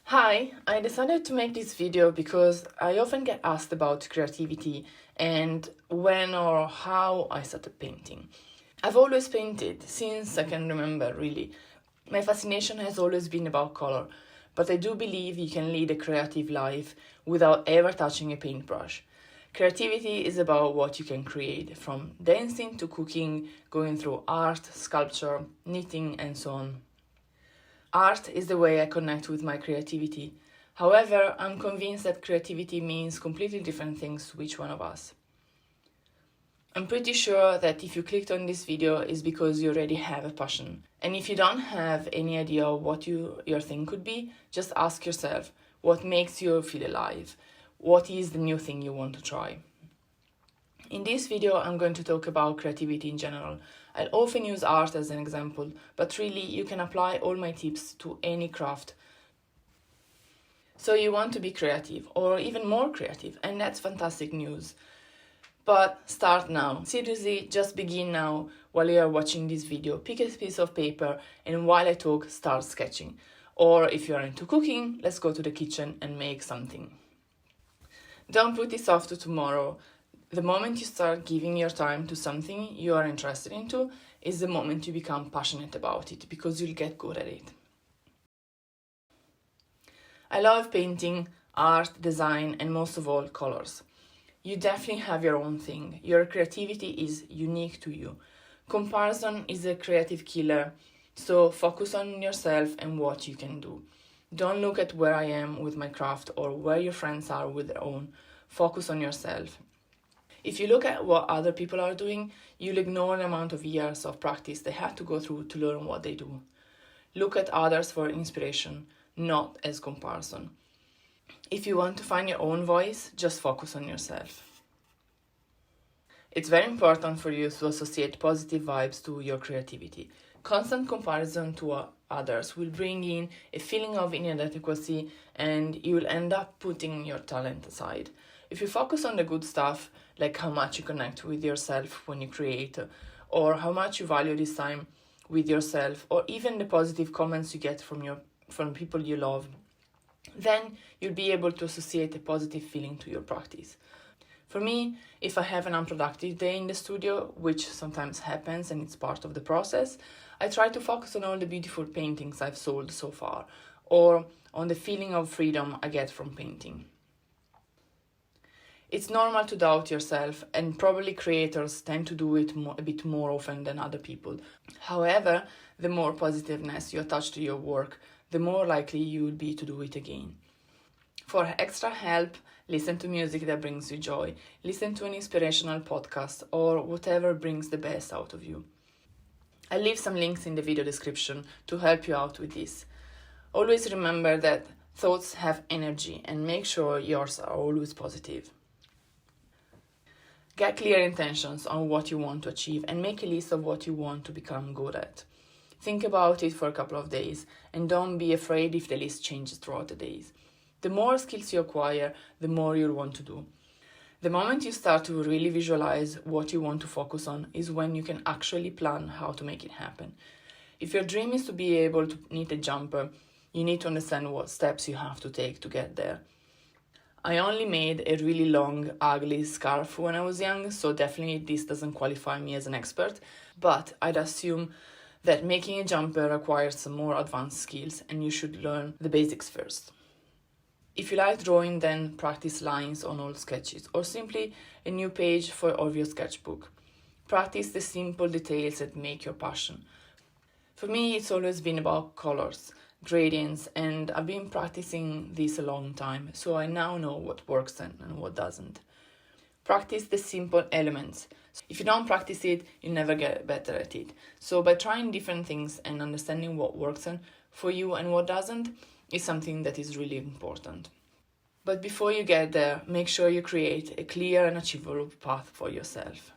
Hi, I decided to make this video because I often get asked about creativity and when or how I started painting. I've always painted since I can remember, really. My fascination has always been about color, but I do believe you can lead a creative life without ever touching a paintbrush. Creativity is about what you can create, from dancing to cooking, going through art, sculpture, knitting, and so on. Art is the way I connect with my creativity. However, I'm convinced that creativity means completely different things to each one of us. I'm pretty sure that if you clicked on this video is because you already have a passion. And if you don't have any idea what your thing could be, just ask yourself, what makes you feel alive? What is the new thing you want to try? In this video, I'm going to talk about creativity in general. I'll often use art as an example, but really you can apply all my tips to any craft. So you want to be creative, or even more creative, and that's fantastic news. But start now. Seriously, just begin now while you are watching this video. Pick a piece of paper and while I talk, start sketching. Or if you are into cooking, let's go to the kitchen and make something. Don't put this off to tomorrow. The moment you start giving your time to something you are interested into is the moment you become passionate about it because you'll get good at it. I love painting, art, design, and most of all, colors. You definitely have your own thing. Your creativity is unique to you. Comparison is a creative killer, so focus on yourself and what you can do. Don't look at where I am with my craft or where your friends are with their own. Focus on yourself. If you look at what other people are doing, you'll ignore the amount of years of practice they had to go through to learn what they do. Look at others for inspiration, not as comparison. If you want to find your own voice, just focus on yourself. It's very important for you to associate positive vibes to your creativity. Constant comparison to others will bring in a feeling of inadequacy and you will end up putting your talent aside. If you focus on the good stuff, like how much you connect with yourself when you create, or how much you value this time with yourself, or even the positive comments you get from people you love, then you'll be able to associate a positive feeling to your practice. For me, if I have an unproductive day in the studio, which sometimes happens and it's part of the process, I try to focus on all the beautiful paintings I've sold so far, or on the feeling of freedom I get from painting. It's normal to doubt yourself, and probably creators tend to do it a bit more often than other people. However, the more positiveness you attach to your work, the more likely you will be to do it again. For extra help, listen to music that brings you joy, listen to an inspirational podcast, or whatever brings the best out of you. I'll leave some links in the video description to help you out with this. Always remember that thoughts have energy and make sure yours are always positive. Get clear intentions on what you want to achieve and make a list of what you want to become good at. Think about it for a couple of days and don't be afraid if the list changes throughout the days. The more skills you acquire, the more you'll want to do. The moment you start to really visualize what you want to focus on is when you can actually plan how to make it happen. If your dream is to be able to knit a jumper, you need to understand what steps you have to take to get there. I only made a really long, ugly scarf when I was young, so definitely this doesn't qualify me as an expert, but I'd assume that making a jumper requires some more advanced skills and you should learn the basics first. If you like drawing, then practice lines on old sketches or simply a new page of your sketchbook. Practice the simple details that make your passion. For me, it's always been about colors, gradients, and I've been practicing this a long time, so I now know what works and what doesn't. Practice the simple elements. If you don't practice it, you never get better at it. So by trying different things and understanding what works for you and what doesn't is something that is really important. But before you get there, make sure you create a clear and achievable path for yourself.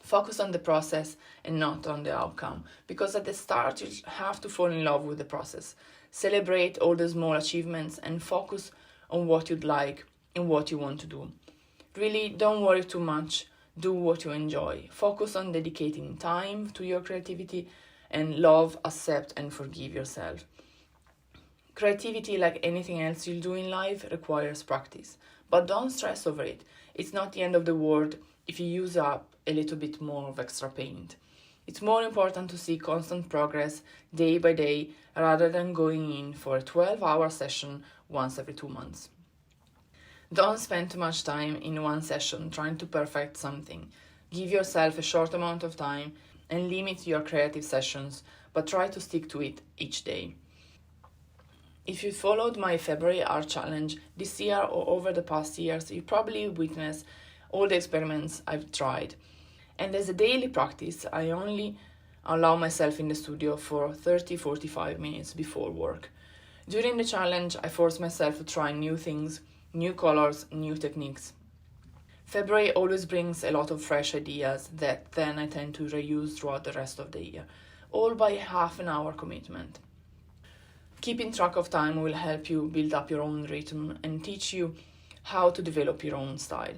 Focus on the process and not on the outcome, because at the start you have to fall in love with the process. Celebrate all the small achievements and focus on what you'd like and what you want to do. Really, don't worry too much. Do what you enjoy. Focus on dedicating time to your creativity and love, accept, and forgive yourself. Creativity, like anything else you'll do in life, requires practice. But don't stress over it. It's not the end of the world if you use up a little bit more of extra paint. It's more important to see constant progress day by day rather than going in for a 12-hour session once every 2 months. Don't spend too much time in one session trying to perfect something. Give yourself a short amount of time and limit your creative sessions, but try to stick to it each day. If you followed my February art challenge this year or over the past years, you probably witnessed all the experiments I've tried. And as a daily practice, I only allow myself in the studio for 30-45 minutes before work. During the challenge, I force myself to try new things, new colors, new techniques. February always brings a lot of fresh ideas that then I tend to reuse throughout the rest of the year, all by half an hour commitment. Keeping track of time will help you build up your own rhythm and teach you how to develop your own style.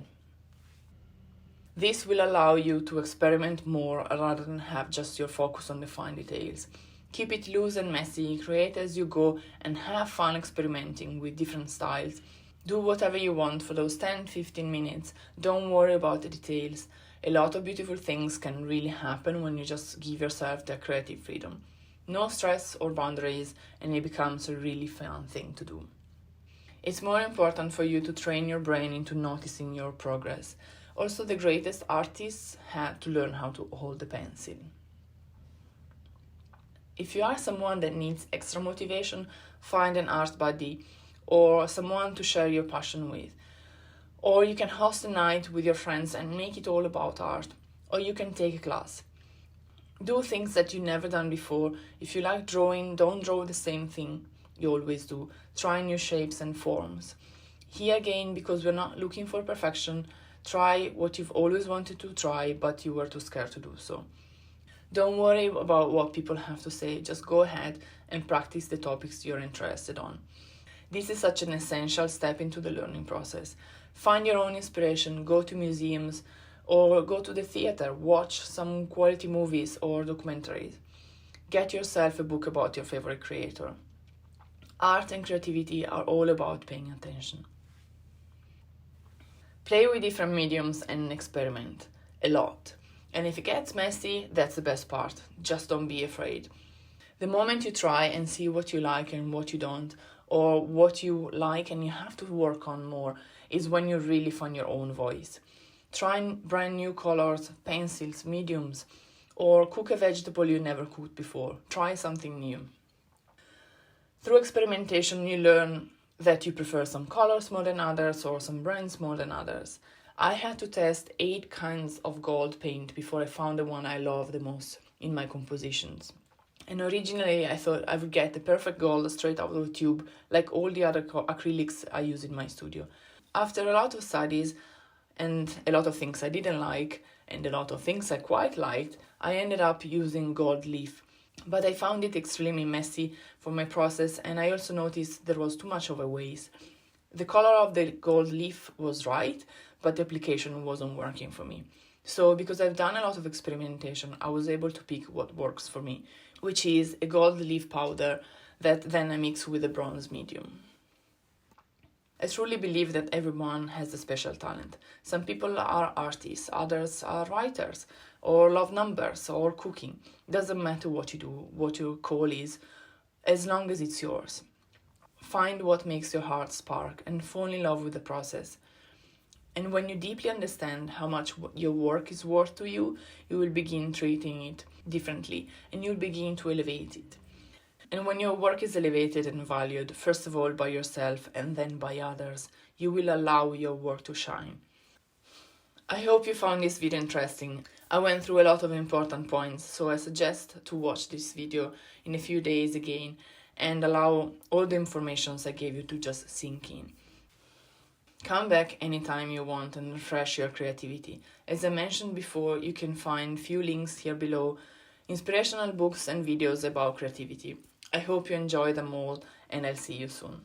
This will allow you to experiment more rather than have just your focus on the fine details. Keep it loose and messy, create as you go, and have fun experimenting with different styles. Do whatever you want for those 10-15 minutes. Don't worry about the details. A lot of beautiful things can really happen when you just give yourself the creative freedom. No stress or boundaries, and it becomes a really fun thing to do. It's more important for you to train your brain into noticing your progress. Also, the greatest artists had to learn how to hold the pencil. If you are someone that needs extra motivation, find an art buddy or someone to share your passion with. Or you can host a night with your friends and make it all about art. Or you can take a class. Do things that you've never done before. If you like drawing, don't draw the same thing you always do. Try new shapes and forms. Here again, because we're not looking for perfection, try what you've always wanted to try, but you were too scared to do so. Don't worry about what people have to say. Just go ahead and practice the topics you're interested on. This is such an essential step into the learning process. Find your own inspiration, go to museums, or go to the theater, watch some quality movies or documentaries. Get yourself a book about your favorite creator. Art and creativity are all about paying attention. Play with different mediums and experiment a lot. And if it gets messy, that's the best part. Just don't be afraid. The moment you try and see what you like and what you don't, or what you like and you have to work on more, is when you really find your own voice. Try brand new colors, pencils, mediums, or cook a vegetable you never cooked before. Try something new. Through experimentation, you learn that you prefer some colors more than others or some brands more than others. I had to test 8 kinds of gold paint before I found the one I love the most in my compositions. And originally I thought I would get the perfect gold straight out of the tube, like all the other acrylics I use in my studio. After a lot of studies, and a lot of things I didn't like, and a lot of things I quite liked, I ended up using gold leaf. But I found it extremely messy for my process, and I also noticed there was too much of a waste. The color of the gold leaf was right, but the application wasn't working for me. So because I've done a lot of experimentation, I was able to pick what works for me, which is a gold leaf powder that then I mix with a bronze medium. I truly believe that everyone has a special talent. Some people are artists, others are writers, or love numbers, or cooking. Doesn't matter what you do, what your call is, as long as it's yours. Find what makes your heart spark and fall in love with the process. And when you deeply understand how much your work is worth to you, you will begin treating it differently and you'll begin to elevate it. And when your work is elevated and valued, first of all by yourself and then by others, you will allow your work to shine. I hope you found this video interesting. I went through a lot of important points, so I suggest to watch this video in a few days again and allow all the information I gave you to just sink in. Come back anytime you want and refresh your creativity. As I mentioned before, you can find few links here below, inspirational books and videos about creativity. I hope you enjoy them all, and I'll see you soon.